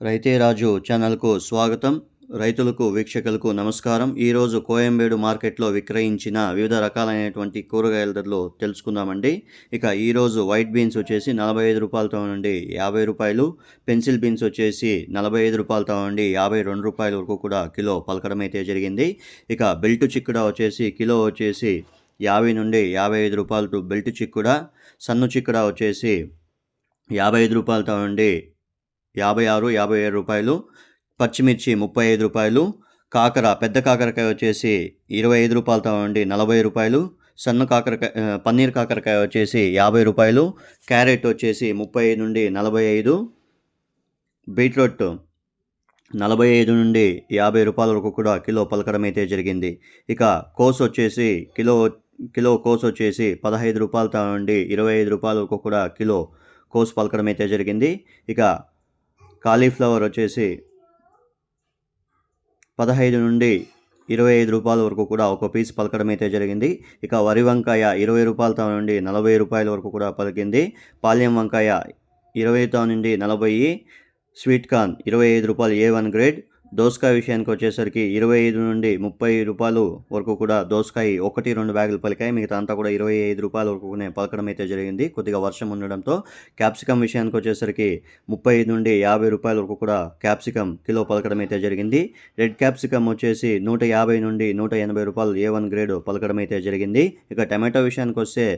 రైతే రాజు ఛానల్కు స్వాగతం. రైతులకు వీక్షకులకు నమస్కారం. ఈరోజు కోయంబేడు మార్కెట్లో విక్రయించిన వివిధ రకాలైనటువంటి కూరగాయల ధరలు తెలుసుకుందామండి. ఇక ఈరోజు వైట్ బీన్స్ వచ్చేసి 45 రూపాయలతో నుండి 50 రూపాయలు, పెన్సిల్ బీన్స్ వచ్చేసి 45 రూపాయలతో నుండి 52 రూపాయల వరకు కూడా కిలో పలకడం అయితే జరిగింది. ఇక బెల్ట్ చిక్కుడ వచ్చేసి కిలో వచ్చేసి 50 నుండి 55 రూపాయలు బెల్ట్ చిక్కుడ, సన్ను చిక్కుడ వచ్చేసి 55 రూపాయలతో నుండి 56, 57 రూపాయలు, పచ్చిమిర్చి 35 రూపాయలు, కాకర పెద్ద కాకరకాయ వచ్చేసి 25 రూపాయలతో నుండి 40 రూపాయలు, పన్నీర్ కాకరకాయ వచ్చేసి 50 రూపాయలు, క్యారెట్ వచ్చేసి 30 నుండి 45, బీట్రూట్ 45 నుండి 50 రూపాయల వరకు కూడా కిలో పలకడం అయితే జరిగింది. ఇక కోస్ వచ్చేసి కిలో కోస్ వచ్చేసి 15 రూపాయలతో నుండి 25 రూపాయల వరకు కూడా కిలో కోస్ పలకడం అయితే జరిగింది. ఇక కాలీఫ్లవర్ వచ్చేసి 15 నుండి 25 రూపాయల వరకు కూడా ఒక పీస్ పలకడం అయితే జరిగింది. ఇక వరి వంకాయ 20 రూపాయలతో నుండి 40 రూపాయల వరకు కూడా పలికింది. పాల్యం వంకాయ 20తో నుండి 40, స్వీట్ కార్న్ 25 రూపాయలు A1 గ్రేడ్. దోసకాయ విషయానికి వచ్చేసరికి 25 నుండి 30 రూపాయలు వరకు కూడా దోసకాయ 1-2 బ్యాగులు పలికాయి. మిగతా అంతా కూడా 25 రూపాయల వరకు పలకడం అయితే జరిగింది. కొద్దిగా వర్షం ఉండడంతో. క్యాప్సికమ్ విషయానికి వచ్చేసరికి 30 నుండి 50 రూపాయల వరకు కూడా క్యాప్సికమ్ కిలో పలకడం అయితే జరిగింది. రెడ్ క్యాప్సికమ్ వచ్చేసి 150 నుండి 180 రూపాయలు A1 గ్రేడ్ పలకడం అయితే జరిగింది. ఇక టమాటో విషయానికి వస్తే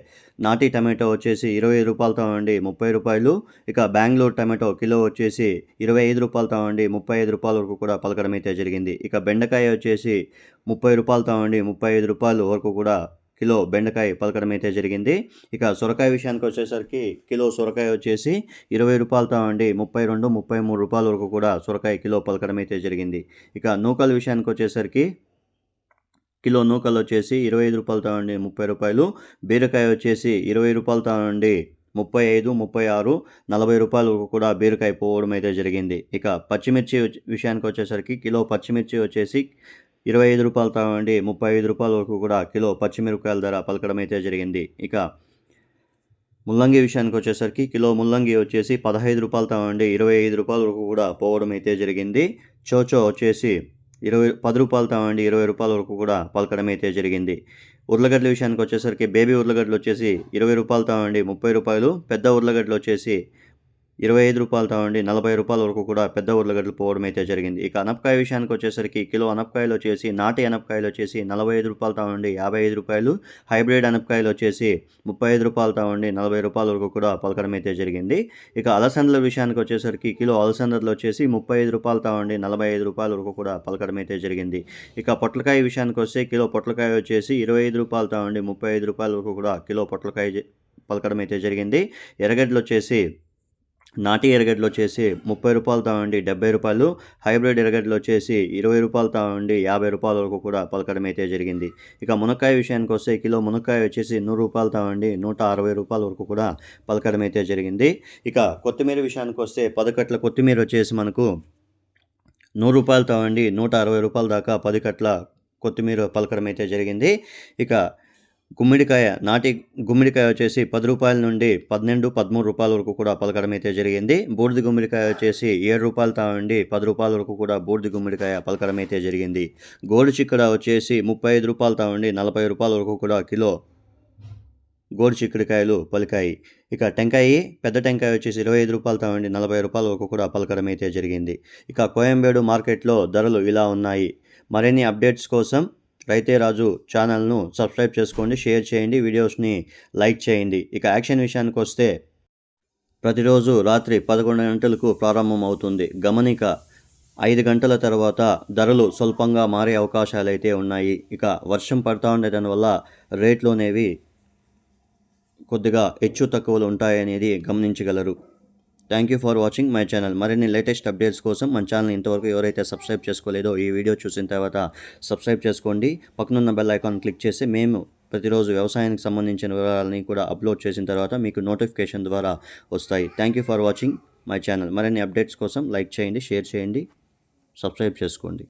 నాటి టమాటో వచ్చేసి 20 రూపాయలతో నుండి 30 రూపాయలు. ఇక బెంగళూరు టమాటో కిలో వచ్చేసి 25 రూపాయలతో నుండి 35 రూపాయల వరకు కూడా పలకడం అయితే జరిగింది. ఇక బెండకాయ వచ్చేసి 30 రూపాయలతో నుండి 35 రూపాయల వరకు కూడా కిలో బెండకాయ పలకడం అయితే జరిగింది. ఇక సొరకాయ విషయానికి వచ్చేసరికి కిలో సొరకాయ వచ్చేసి 20 రూపాయలతో నుండి 32, 33 రూపాయల వరకు కూడా సొరకాయ కిలో పలకడం అయితే జరిగింది. ఇక నూకల విషయానికి వచ్చేసరికి కిలో నూకలు వచ్చేసి 25 రూపాయలతో నుండి 30 రూపాయలు, బీరకాయ వచ్చేసి 20 రూపాయలతో నుండి 35, 36, 40 రూపాయల వరకు కూడా బీరకాయ పోవడం అయితే జరిగింది. ఇక పచ్చిమిర్చి విషయానికి వచ్చేసరికి కిలో పచ్చిమిర్చి వచ్చేసి 25 రూపాయలతో నుండి 35 రూపాయల వరకు కూడా కిలో పచ్చిమిరపకాయల ధర పలకడం అయితే జరిగింది. ఇక ముల్లంగి విషయానికి వచ్చేసరికి కిలో ముల్లంగి వచ్చేసి 15 రూపాయలతో నుండి 25 రూపాయల వరకు కూడా పోవడం అయితే జరిగింది. చోచో వచ్చేసి 10 రూపాయలతో నుండి 20 రూపాయల వరకు కూడా పలకడం అయితే జరిగింది. ఉర్లగడ్డల విషయానికి వచ్చేసరికి బేబీ ఉర్లగడ్డలు వచ్చేసి 20 రూపాయలతో నుండి 30 రూపాయలు, పెద్ద ఉర్లగడ్డలు వచ్చేసి 25 రూపాయలతో నుండి 40 రూపాయల వరకు కూడా పెద్ద ఉర్లగడ్డలు పోవడం అయితే జరిగింది. ఇక అనపకాయ విషయానికి వచ్చేసరికి కిలో అనపకాయలు వచ్చేసి నాటి అనపకాయలు వచ్చేసి 45 రూపాయలతో నుండి 55 రూపాయలు, హైబ్రిడ్ అనపకాయలు వచ్చేసి 35 రూపాయలతో నుండి 40 రూపాయల వరకు కూడా పలకడం అయితే జరిగింది. ఇక అలసందల విషయానికి వచ్చేసరికి కిలో అలసందలు వచ్చేసి 35 రూపాయలతో నుండి 45 రూపాయల వరకు కూడా పలకడం అయితే జరిగింది. ఇక పొట్లకాయ విషయానికి వస్తే కిలో పొట్లకాయ వచ్చేసి 25 రూపాయలతో నుండి 35 రూపాయల వరకు కూడా కిలో పొట్లకాయ పలకడం అయితే జరిగింది. ఎర్రగడ్డలు వచ్చేసి నాటి ఎర్రగడ్డలు వచ్చేసి 30 రూపాయలతో నుండి 70 రూపాయలు, హైబ్రిడ్ ఎర్రగడ్డలు వచ్చేసి 20 రూపాయలతో నుండి 50 రూపాయల వరకు కూడా పలకడం అయితే జరిగింది. ఇక మునక్కాయ విషయానికి వస్తే కిలో మునక్కాయ వచ్చేసి 100 రూపాయలతో నుండి 160 రూపాయల వరకు కూడా పలకడం అయితే జరిగింది. ఇక కొత్తిమీర విషయానికి వస్తే 10 కట్టల కొత్తిమీర వచ్చేసి మనకు 100 రూపాయలతో నుండి 160 రూపాయల దాకా 10 కట్టల కొత్తిమీర పలకడం అయితే జరిగింది. ఇక నాటి గుమ్మిడికాయ వచ్చేసి 10 రూపాయల నుండి 12, 13 రూపాయల వరకు కూడా పలకడం అయితే జరిగింది. బూడిద గుమ్మిడికాయ వచ్చేసి 7 రూపాయలతో నుండి 10 రూపాయల వరకు కూడా బూడిద గుమ్మిడికాయ పలకడం అయితే జరిగింది. గోడు చిక్కుడ వచ్చేసి 35 రూపాయలతో నుండి 40 రూపాయల వరకు కూడా కిలో గోడు చిక్కుడుకాయలు పలికాయి. ఇక పెద్ద టెంకాయ వచ్చేసి 25 రూపాయలతో నుండి 40 రూపాయల వరకు కూడా పలకడం అయితే జరిగింది. ఇక కోయంబేడు మార్కెట్లో ధరలు ఇలా ఉన్నాయి. మరిన్ని అప్డేట్స్ కోసం రైతే రాజు ఛానల్ను సబ్స్క్రైబ్ చేసుకోండి, షేర్ చేయండి, వీడియోస్ని లైక్ చేయండి. ఇక యాక్షన్ విషయానికి వస్తే ప్రతిరోజు రాత్రి 11 గంటలకు ప్రారంభం అవుతుంది. గమనిక 5 గంటల తర్వాత ధరలు స్వల్పంగా మారే అవకాశాలు అయితే ఉన్నాయి. ఇక వర్షం పడుతూ ఉండటం వల్ల రేట్లు అనేవి కొద్దిగా హెచ్చు తక్కువలు ఉంటాయనేది గమనించగలరు. Thank you for watching my channel. మరిన్ని లేటెస్ట్ అప్డేట్స్ కోసం మన ఛానల్ ఇంతవరకు ఎవరైతే సబ్స్క్రైబ్ చేసుకోలేదో ఈ వీడియో చూసిన తర్వాత సబ్స్క్రైబ్ చేసుకోండి. పక్కనున్న బెల్ ఐకాన్ క్లిక్ చేసి మేము ప్రతిరోజు వ్యవసాయానికి సంబంధించిన వివరాలని కూడా అప్లోడ్ చేసిన తర్వాత మీకు నోటిఫికేషన్ ద్వారా వస్తాయి. Thank you for watching my channel. మరిన్ని అప్డేట్స్ కోసం లైక్ చేయండి, షేర్ చేయండి, సబ్స్క్రైబ్ చేసుకోండి.